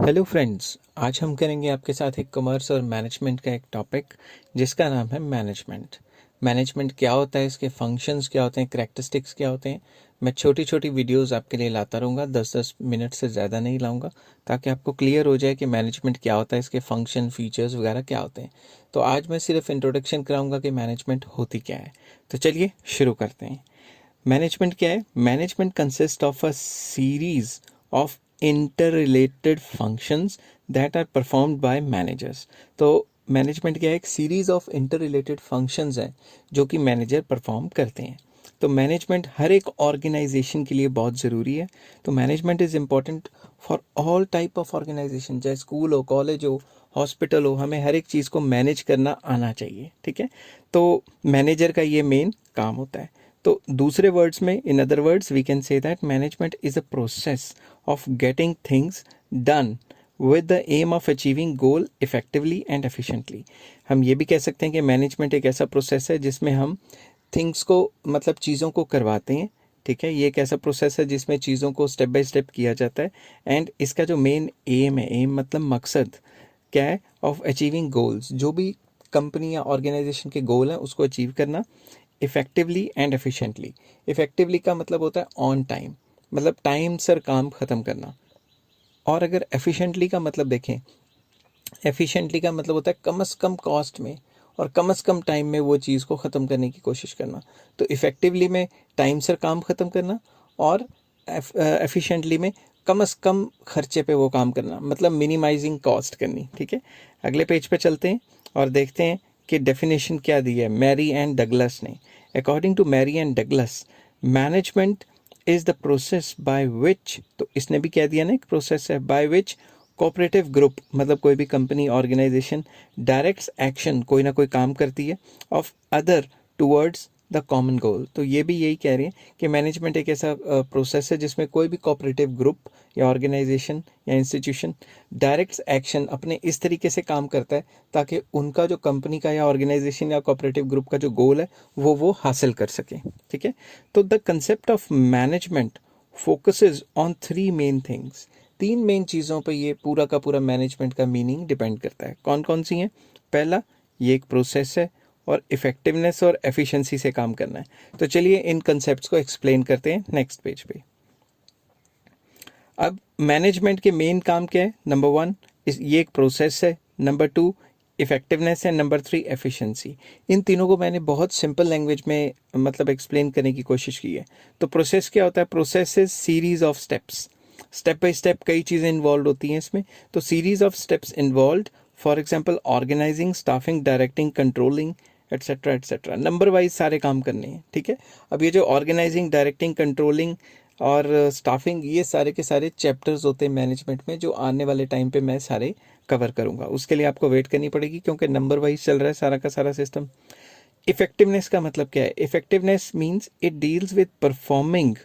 Hello friends, आज हम करेंगे आपके साथ एक कॉमर्स और मैनेजमेंट का एक टॉपिक जिसका नाम है मैनेजमेंट। मैनेजमेंट क्या होता है, इसके फंक्शंस क्या होते हैं, करैक्टरिस्टिक्स क्या होते हैं। मैं छोटी छोटी वीडियोस आपके लिए लाता रहूँगा, 10-10 मिनट से ज़्यादा नहीं लाऊंगा, ताकि आपको क्लियर हो जाए कि मैनेजमेंट क्या होता है, इसके फंक्शन फीचर्स वगैरह क्या होते हैं। तो आज मैं सिर्फ इंट्रोडक्शन कराऊंगा कि मैनेजमेंट होती क्या है। तो चलिए शुरू करते हैं। मैनेजमेंट क्या है? Management consist of a series of interrelated functions that are performed by managers. तो मैनेजमेंट क्या है? एक सीरीज ऑफ इंटररिलेटेड फंक्शंस है जो कि मैनेजर परफॉर्म करते हैं। तो मैनेजमेंट हर एक ऑर्गेनाइजेशन के लिए बहुत ज़रूरी है। तो management is important for all type of organisation, चाहे स्कूल हो, कॉलेज हो, हॉस्पिटल हो, हमें हर एक चीज़ को मैनेज करना आना चाहिए। ठीक है, तो मैनेजर का ये मेन काम होता है। तो दूसरे वर्ड्स में, in other words we can say that management is a process of getting things done with the aim of achieving goal effectively and efficiently. हम ये भी कह सकते हैं कि मैनेजमेंट एक ऐसा प्रोसेस है जिसमें हम थिंग्स को, मतलब चीज़ों को करवाते हैं। ठीक है, ये एक ऐसा प्रोसेस है जिसमें चीज़ों को स्टेप बाय स्टेप किया जाता है। एंड इसका जो मेन एम है, एम मतलब मकसद क्या है, ऑफ अचीविंग गोल्स, जो भी कंपनी या ऑर्गेनाइजेशन के गोल हैं उसको अचीव करना इफ़ेक्टिवली एंड एफिशिएंटली। इफ़ेक्टिवली का मतलब होता है ऑन टाइम, मतलब टाइम सर काम ख़त्म करना। और अगर एफिशिएंटली का मतलब देखें, एफिशिएंटली का मतलब होता है कम से कम कॉस्ट में और कम से कम टाइम में वो चीज़ को ख़त्म करने की कोशिश करना। तो इफ़ेक्टिवली में टाइम सर काम ख़त्म करना, और एफिशिएंटली में कम से कम खर्चे पे वो काम करना, मतलब मिनिमाइजिंग कॉस्ट करनी। ठीक है, अगले पेज पे चलते हैं और देखते हैं कि डेफिनेशन क्या दी है मैरी एंड डगलस ने। According to Mary and Douglas, management is the process by which, तो इसने भी कह दिया ना एक प्रोसेस है, बाय विच कोऑपरेटिव ग्रुप, मतलब कोई भी कंपनी ऑर्गेनाइजेशन डायरेक्ट्स एक्शन, कोई ना कोई काम करती है, of other towards the common goal. तो ये भी यही कह रहे हैं कि मैनेजमेंट एक ऐसा प्रोसेस है जिसमें कोई भी कोऑपरेटिव ग्रुप या ऑर्गेनाइजेशन या इंस्टीट्यूशन डायरेक्ट एक्शन अपने इस तरीके से काम करता है ताकि उनका जो कंपनी का या ऑर्गेनाइजेशन या कोऑपरेटिव ग्रुप का जो गोल है वो हासिल कर सके। ठीक है, तो the concept of management focuses on 3 main things. 3 main चीज़ों पर ये पूरा का पूरा मैनेजमेंट का मीनिंग डिपेंड करता है। कौन कौन सी हैं? पहला, ये एक प्रोसेस है और इफेक्टिवनेस और एफिशिएंसी से काम करना है। तो चलिए इन कंसेप्ट्स को एक्सप्लेन करते हैं नेक्स्ट पेज पे। अब मैनेजमेंट के मेन काम क्या है? नंबर 1, ये एक प्रोसेस है। नंबर 2, इफेक्टिवनेस है। Number 3, efficiency. इन तीनों को मैंने बहुत सिंपल लैंग्वेज में मतलब एक्सप्लेन करने की कोशिश की है। तो प्रोसेस क्या होता है? Process is series of steps, step by step कई चीज़ें इन्वॉल्व होती हैं इसमें। तो series of steps involve, for example organising, staffing, directing, controlling, etcetera etcetera. Number wise सारे काम करने हैं। ठीक है, अब ये जो ऑर्गेनाइजिंग, डायरेक्टिंग, कंट्रोलिंग और स्टाफिंग, ये सारे के सारे चैप्टर्स होते हैं मैनेजमेंट में, जो आने वाले टाइम पे मैं सारे कवर करूंगा। उसके लिए आपको वेट करनी पड़ेगी क्योंकि नंबर वाइज चल रहा है सारा का सारा सिस्टम। इफेक्टिवनेस का मतलब क्या है? Effectiveness means it deals with performing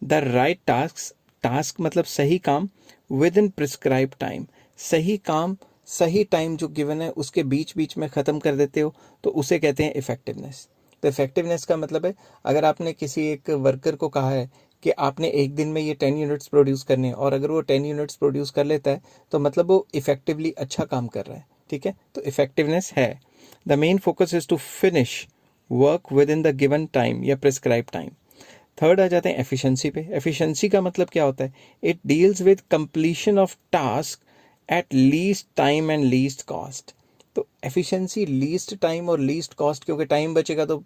the right task. Task मतलब सही काम, विद इन प्रिस्क्राइब टाइम। सही काम सही टाइम जो गिवन है उसके बीच बीच में ख़त्म कर देते हो, तो उसे कहते हैं इफेक्टिवनेस। तो इफेक्टिवनेस का मतलब है, अगर आपने किसी एक वर्कर को कहा है कि आपने एक दिन में ये 10 यूनिट्स प्रोड्यूस करने हैं, और अगर वो 10 यूनिट्स प्रोड्यूस कर लेता है तो मतलब वो इफेक्टिवली अच्छा काम कर रहा है। ठीक है, तो इफेक्टिवनेस है। The main focus is to finish work within the given time या प्रिस्क्राइब टाइम। थर्ड आ जाते हैं एफिशिएंसी पे। एफिशिएंसी का मतलब क्या होता है? It deals with completion of task at least time and least cost. तो एफिशिएंसी लीस्ट टाइम और लीस्ट कॉस्ट, क्योंकि टाइम बचेगा तो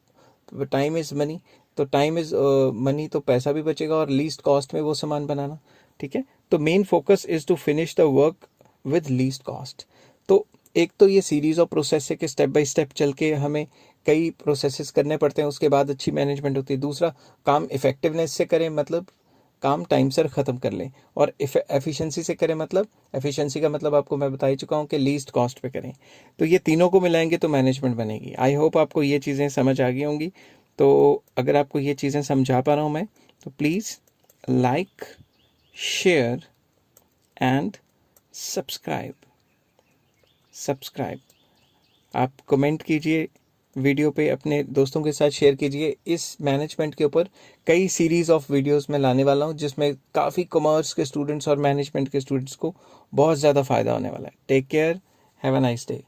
टाइम इज मनी, तो टाइम इज मनी, तो पैसा भी बचेगा, और लीस्ट कॉस्ट में वो सामान बनाना। ठीक है, तो main focus is to finish the work with least cost. तो एक तो ये सीरीज ऑफ प्रोसेस है कि स्टेप बाय स्टेप चल के हमें कई प्रोसेसेस करने पड़ते हैं, उसके बाद अच्छी मैनेजमेंट होती है। दूसरा, काम इफेक्टिवनेस से करें, मतलब काम टाइम सर ख़त्म कर लें। और एफिशिएंसी से करें, मतलब एफिशिएंसी का मतलब आपको मैं बता ही चुका हूँ कि लीस्ट कॉस्ट पे करें। तो ये तीनों को मिलाएंगे तो मैनेजमेंट बनेगी। आई होप आपको ये चीज़ें समझ आ गई होंगी। तो अगर आपको ये चीज़ें समझा पा रहा हूँ मैं, तो please like, share and subscribe. आप कमेंट कीजिए वीडियो पे अपने दोस्तों के साथ शेयर कीजिए। इस मैनेजमेंट के ऊपर कई सीरीज ऑफ वीडियोस मैं लाने वाला हूँ, जिसमें काफ़ी कॉमर्स के स्टूडेंट्स और मैनेजमेंट के स्टूडेंट्स को बहुत ज़्यादा फ़ायदा होने वाला है। Take care, have a nice day.